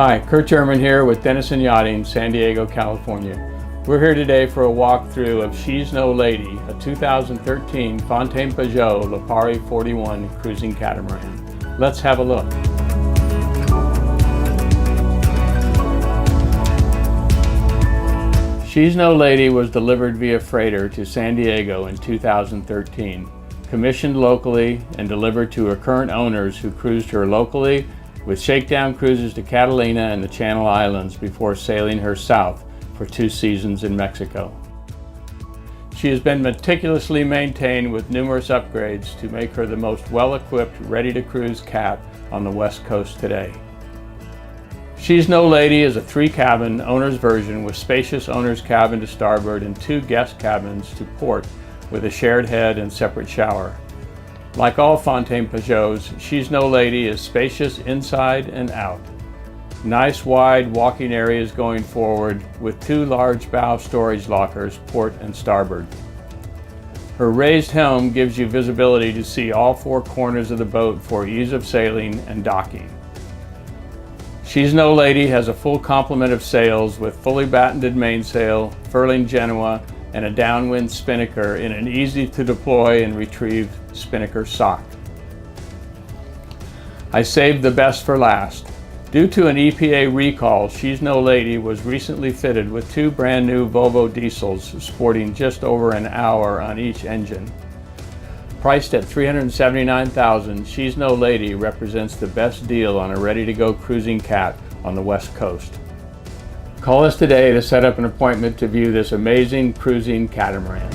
Hi, Kurt German here with Denison Yachting, San Diego, California. We're here today for a walkthrough of She's No Lady, a 2013 Fountaine Pajot Lipari 41 cruising catamaran. Let's have a look. She's No Lady was delivered via freighter to San Diego in 2013, commissioned locally and delivered to her current owners who cruised her locally with shakedown cruises to Catalina and the Channel Islands before sailing her south for 2 seasons in Mexico. She has been meticulously maintained with numerous upgrades to make her the most well-equipped, ready-to-cruise cat on the West Coast today. She's No Lady is a 3-cabin owner's version with spacious owner's cabin to starboard and 2 guest cabins to port with a shared head and separate shower. Like all Fountaine Pajots, She's No Lady is spacious inside and out. Nice wide walking areas going forward with 2 large bow storage lockers, port and starboard. Her raised helm gives you visibility to see all 4 corners of the boat for ease of sailing and docking. She's No Lady has a full complement of sails with fully battened mainsail, furling Genoa, and a downwind spinnaker in an easy to deploy and retrieve spinnaker sock. I saved the best for last. Due to an EPA recall, She's No Lady was recently fitted with 2 brand new Volvo diesels sporting just over an hour on each engine. Priced at $379,000, She's No Lady represents the best deal on a ready-to-go cruising cat on the West Coast. Call us today to set up an appointment to view this amazing cruising catamaran.